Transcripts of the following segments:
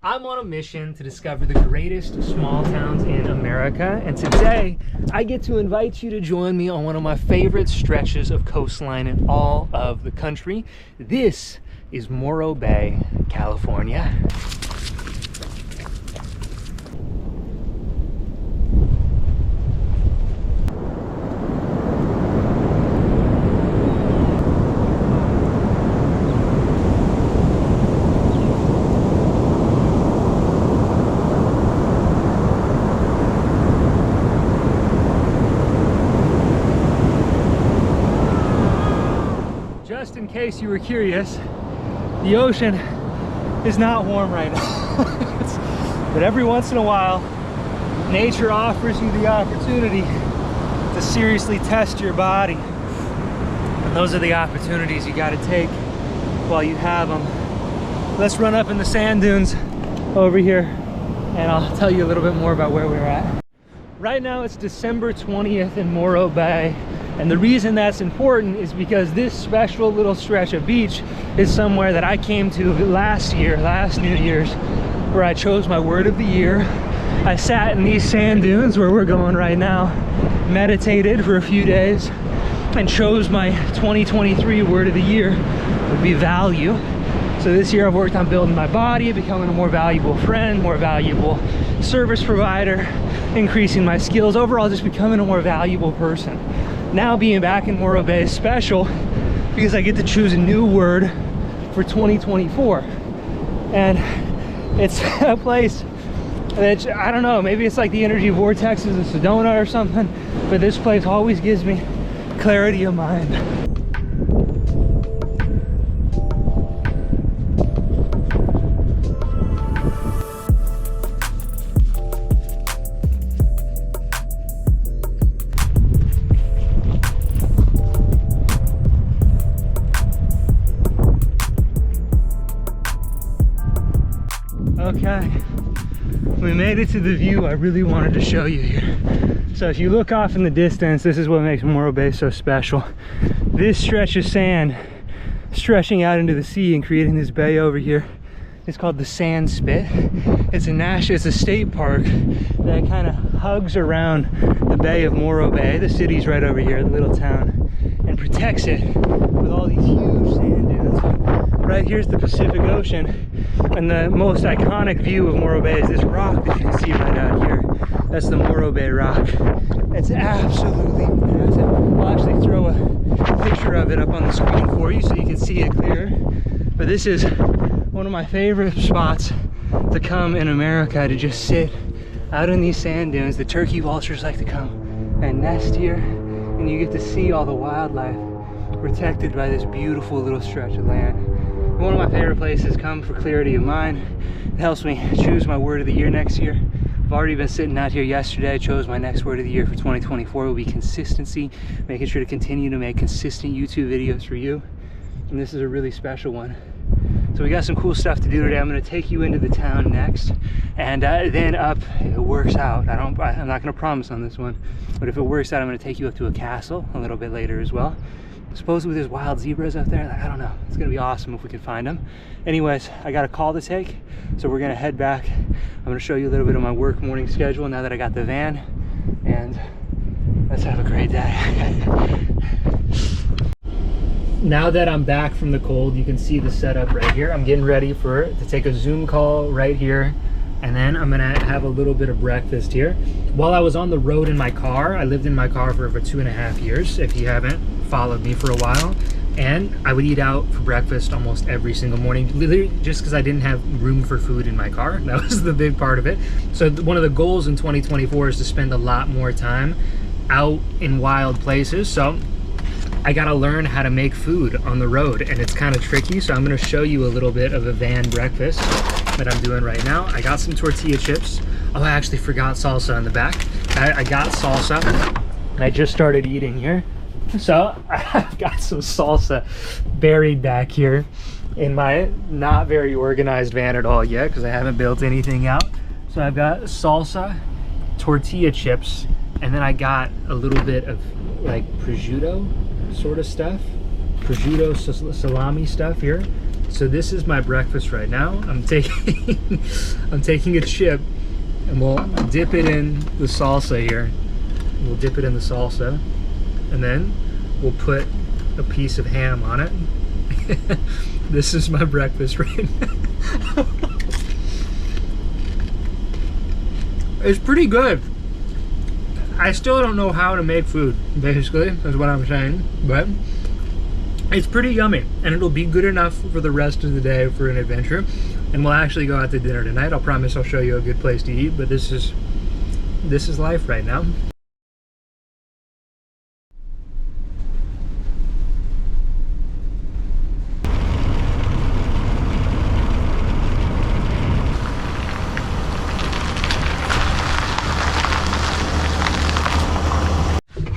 I'm on a mission to discover the greatest small towns in America, and today I get to invite you to join me on one of my favorite stretches of coastline in all of the country. This is Morro Bay, California. Just in case you were curious, the ocean is not warm right now. But every once in a while, nature offers you the opportunity to seriously test your body. And those are the opportunities you got to take while you have them. Let's run up in the sand dunes over here and I'll tell you a little bit more about where we're at. Right now it's December 20th in Morro Bay. And the reason that's important is because this special little stretch of beach is somewhere that I came to last New Year's, where I chose my word of the year. I sat in these sand dunes where we're going right now, meditated for a few days, and chose my 2023 word of the year would be value. So this year I've worked on building my body, becoming a more valuable friend, more valuable service provider, increasing my skills, overall just becoming a more valuable person. Now being back in Morro Bay is special because I get to choose a new word for 2024. And it's a place that, I don't know, maybe it's like the energy vortexes of Sedona or something, but this place always gives me clarity of mind. Okay, we made it to the view I really wanted to show you here. So if you look off in the distance, this is what makes Morro Bay so special. This stretch of sand stretching out into the sea and creating this bay over here is called the Sand Spit. It's a state park that kind of hugs around the Bay of Morro Bay. The city's right over here, the little town, and protects it with all these huge sand dunes. Right here's the Pacific Ocean, and the most iconic view of Morro Bay is this rock that you can see right out here. That's the Morro Bay rock. It's absolutely massive. I'll actually throw a picture of it up on the screen for you so you can see it clearer. But this is one of my favorite spots to come in America, to just sit out in these sand dunes. The turkey vultures like to come and nest here, and you get to see all the wildlife protected by this beautiful little stretch of land. One of my favorite places, come for clarity of mind. It helps me choose my word of the year next year. I've already been sitting out here yesterday. I chose my next word of the year for 2024 will be consistency, making sure to continue to make consistent YouTube videos for you. And this is a really special one. So we got some cool stuff to do today. I'm going to take you into the town next, and then up, if it works out, I'm not going to promise on this one, but if it works out, I'm going to take you up to a castle a little bit later as well. Supposedly there's wild zebras out there. I don't know. It's gonna be awesome if we can find them. Anyways, I got a call to take, so we're gonna head back. I'm gonna show you a little bit of my work morning schedule now that I got the van, and let's have a great day. Now that I'm back from the cold, you can see the setup right here. I'm getting ready to take a Zoom call right here, and then I'm gonna have a little bit of breakfast here. While I was on the road in my car, I lived in my car for over 2.5 years, if you haven't followed me for a while, and I would eat out for breakfast almost every single morning, literally just because I didn't have room for food in my car. That was the big part of it. So one of the goals in 2024 is to spend a lot more time out in wild places. So I gotta learn how to make food on the road, and it's kind of tricky. So I'm gonna show you a little bit of a van breakfast that I'm doing right now. I got some tortilla chips. Oh, I actually forgot salsa in the back. I got salsa. I just started eating here. So I've got some salsa buried back here in my not very organized van at all yet, because I haven't built anything out. So I've got salsa, tortilla chips, and then I got a little bit of like prosciutto sort of stuff, prosciutto salami stuff here. So this is my breakfast right now. I'm taking I'm taking a chip and we'll dip it in the salsa here. We'll dip it in the salsa and then we'll put a piece of ham on it. This is my breakfast right now. It's pretty good. I still don't know how to make food, basically, is what I'm saying, but it's pretty yummy, and it'll be good enough for the rest of the day for an adventure. And we'll actually go out to dinner tonight. I'll promise I'll show you a good place to eat, but this is life right now.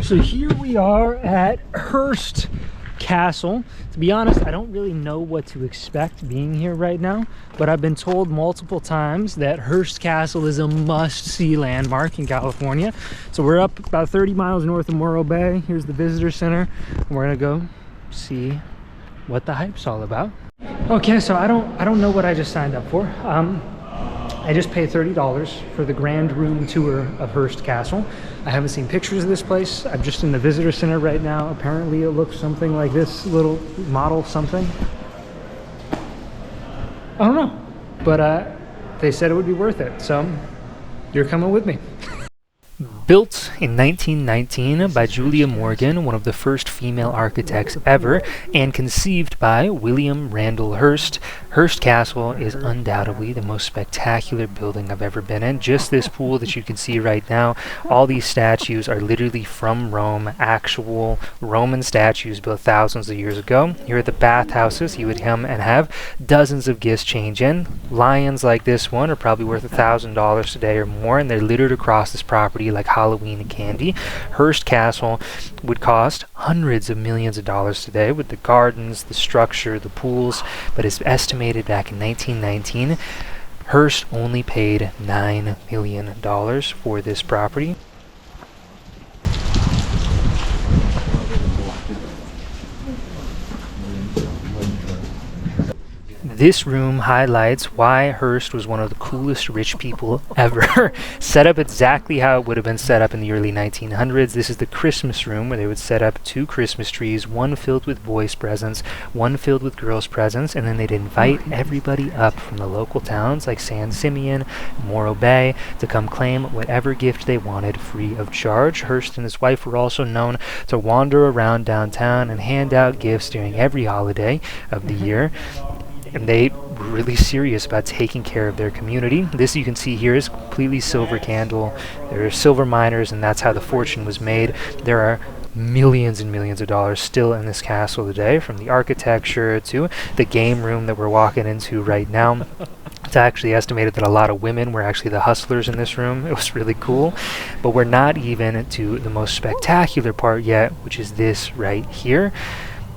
So here we are at Hurst Castle. To be honest, I don't really know what to expect being here right now, but I've been told multiple times that Hurst Castle is a must-see landmark in California. So we're up about 30 miles north of Morro Bay. Here's the visitor center, and we're gonna go see what the hype's all about. Okay, so I don't know what I just signed up for. I just paid $30 for the grand room tour of Hurst Castle. I haven't seen pictures of this place. I'm just in the visitor center right now. Apparently it looks something like this, little model something. I don't know, but they said it would be worth it, so you're coming with me. Built in 1919 by Julia Morgan, one of the first female architects ever, and conceived by William Randall Hearst, Hurst Castle is undoubtedly the most spectacular building I've ever been in. Just this pool that you can see right now, all these statues are literally from Rome, actual Roman statues built thousands of years ago. Here are the bathhouses. You would come and have dozens of guests change in. Lions like this one are probably worth $1,000 today or more, and they're littered across this property like Halloween candy. Hurst Castle would cost hundreds of millions of dollars today with the gardens, the structure, the pools, but it's estimated back in 1919 Hearst only paid $9 million for this property. This room highlights why Hearst was one of the coolest rich people ever. Set up exactly how it would have been set up in the early 1900s. This is the Christmas room where they would set up 2 Christmas trees, one filled with boys' presents, one filled with girls' presents, and then they'd invite everybody up from the local towns like San Simeon, Morro Bay, to come claim whatever gift they wanted free of charge. Hearst and his wife were also known to wander around downtown and hand out gifts during every holiday of the year. And they were really serious about taking care of their community. This you can see here is completely silver candle. There are silver miners, and that's how the fortune was made. There are millions and millions of dollars still in this castle today, from the architecture to the game room that we're walking into right now. It's actually estimated that a lot of women were actually the hustlers in this room. It was really cool. But we're not even to the most spectacular part yet, which is this right here.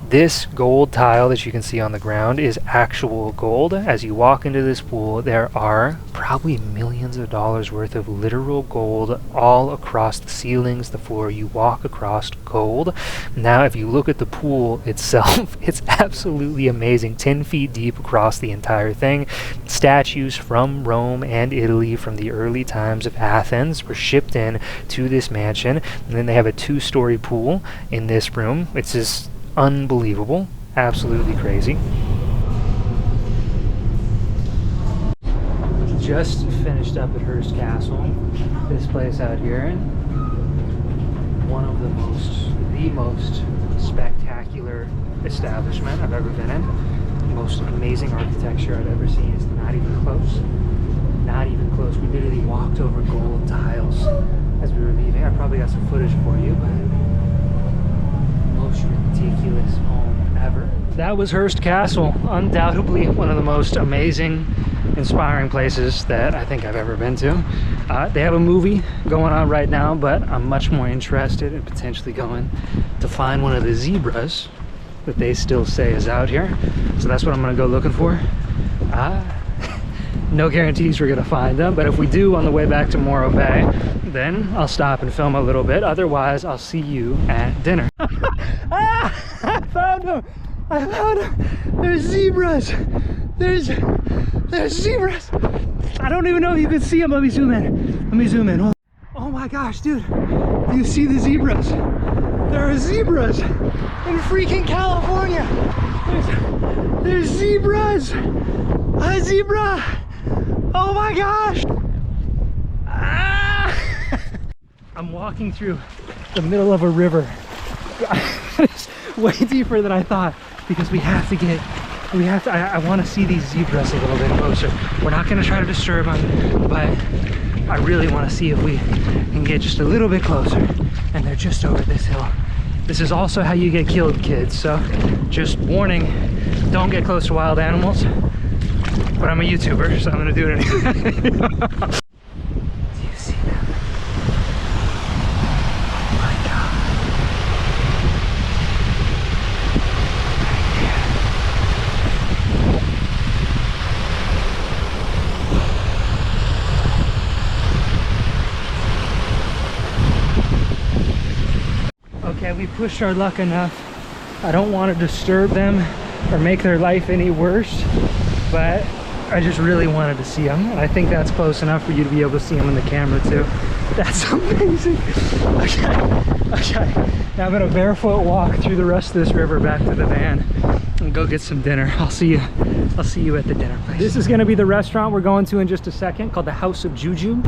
This gold tile that you can see on the ground is actual gold. As you walk into this pool, there are probably millions of dollars worth of literal gold all across the ceilings, the floor. You walk across gold. Now, if you look at the pool itself, it's absolutely amazing. 10 feet deep across the entire thing. Statues from Rome and Italy from the early times of Athens were shipped in to this mansion. And then they have a 2-story pool in this room. It's just unbelievable, absolutely crazy. Just finished up at Hurst Castle, this place out here, one of the most spectacular establishment I've ever been in. Most amazing architecture I've ever seen. It's not even close. Not even close. We literally walked over gold tiles as we were leaving. I probably got some footage for you, but most ridiculous home ever. That was Hurst Castle. Undoubtedly one of the most amazing, inspiring places that I think I've ever been to. They have a movie going on right now, but I'm much more interested in potentially going to find one of the zebras that they still say is out here. So that's what I'm gonna go looking for. No guarantees we're gonna find them, but if we do on the way back to Morro Bay, then I'll stop and film a little bit. Otherwise, I'll see you at dinner. I found him! I found them. There's zebras. There's zebras. I don't even know if you can see them. Let me zoom in. Let me zoom in. Hold on. Oh my gosh, dude. Do you see the zebras? There are zebras in freaking California. There's zebras. A zebra. Oh my gosh. Ah. I'm walking through the middle of a river. It's way deeper than I thought because I want to see these zebras a little bit closer. We're not going to try to disturb them, but I really want to see if we can get just a little bit closer. And they're just over this hill. This is also how you get killed, kids. So just warning, don't get close to wild animals. But I'm a YouTuber, so I'm going to do it anyway. Do you see them? Oh my God. Okay, we pushed our luck enough. I don't want to disturb them or make their life any worse, but I just really wanted to see them. And I think that's close enough for you to be able to see them in the camera too. That's amazing. Okay. Now I'm gonna barefoot walk through the rest of this river back to the van and go get some dinner. I'll see you at the dinner place. This is gonna be the restaurant we're going to in just a second, called the House of Juju.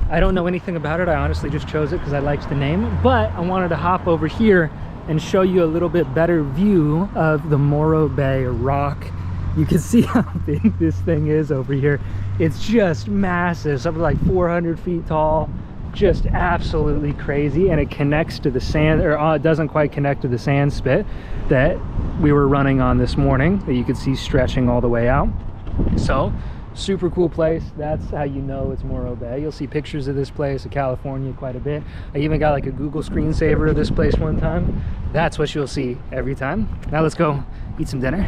I don't know anything about it. I honestly just chose it because I liked the name, but I wanted to hop over here and show you a little bit better view of the Morro Bay rock. You can see how big this thing is over here. It's just massive, something like 400 feet tall, just absolutely crazy. And it connects to the sand, or it doesn't quite connect to the sand spit that we were running on this morning that you could see stretching all the way out. So super cool place. That's how you know it's Morro Bay. You'll see pictures of this place, of California, quite a bit. I even got like a Google screensaver of this place one time. That's what you'll see every time. Now let's go eat some dinner.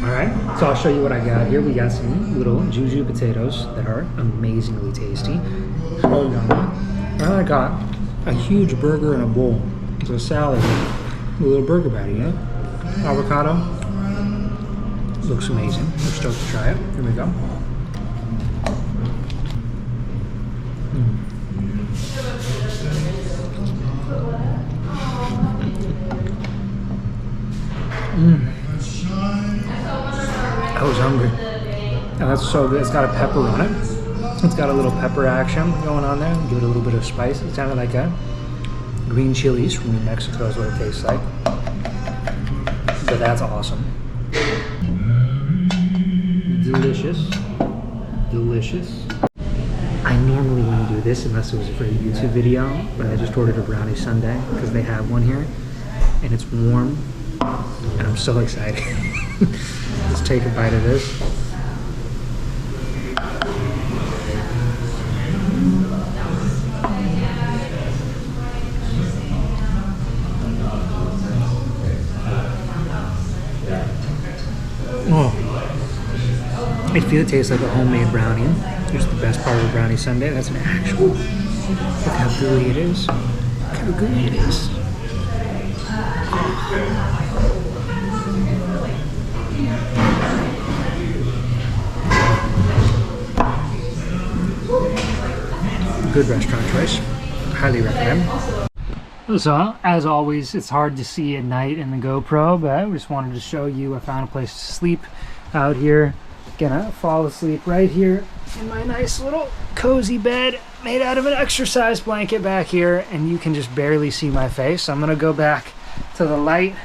All right, so I'll show you what I got here. We got some little Juju potatoes that are amazingly tasty. So yummy. And I got a huge burger in a bowl. It's a salad, a little burger patty, you know? Avocado. Looks amazing. We're stoked to try it. Here we go. I was hungry. And that's so good. It's got a pepper on it. It's got a little pepper action going on there. Give it a little bit of spice. It sounded like a green chilies from New Mexico is what it tastes like. But that's awesome. Delicious. Delicious. I normally wouldn't do this unless it was for a YouTube video, but I just ordered a brownie sundae because they have one here. And it's warm. And I'm so excited. Let's take a bite of this. Oh, it tastes like a homemade brownie. Here's the best part of a brownie sundae. That's an actual. Look how gooey it is. Look how gooey it is. Good restaurant choice. Highly recommend. So, as always, it's hard to see at night in the GoPro, but I just wanted to show you I found a place to sleep out here. Gonna fall asleep right here in my nice little cozy bed made out of an exercise blanket back here, and you can just barely see my face. I'm gonna go back to the light.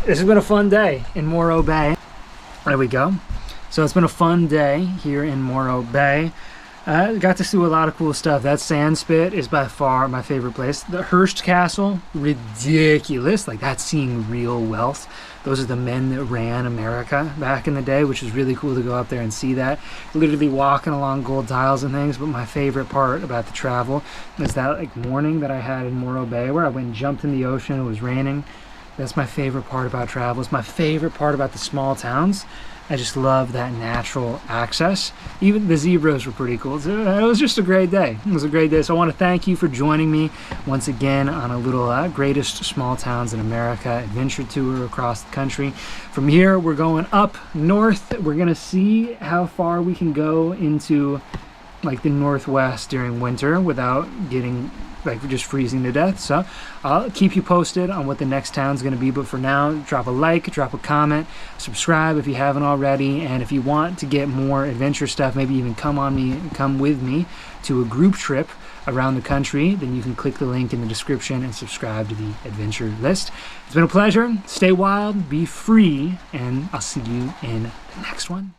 This has been a fun day in Morro Bay. There we go. So it's been a fun day here in Morro Bay. Got to do a lot of cool stuff. That sand spit is by far my favorite place. The Hurst Castle, ridiculous. Like, that's seeing real wealth. Those are the men that ran America back in the day, which is really cool to go up there and see that. Literally walking along gold tiles and things. But my favorite part about the travel is that like morning that I had in Morro Bay where I went and jumped in the ocean. It was raining. That's my favorite part about travel. It's my favorite part about the small towns. I just love that natural access. Even the zebras were pretty cool. It was just a great day. It was a great day. So I want to thank you for joining me once again on a little greatest small towns in America adventure tour across the country. From here, we're going up north. We're gonna see how far we can go into like the Northwest during winter without getting like just freezing to death. So I'll keep you posted on what the next town's going to be, but for now, drop a like, drop a comment, subscribe if you haven't already, and if you want to get more adventure stuff, maybe even come with me to a group trip around the country, then you can click the link in the description and subscribe to the adventure list. It's been a pleasure. Stay wild, be free, and I'll see you in the next one.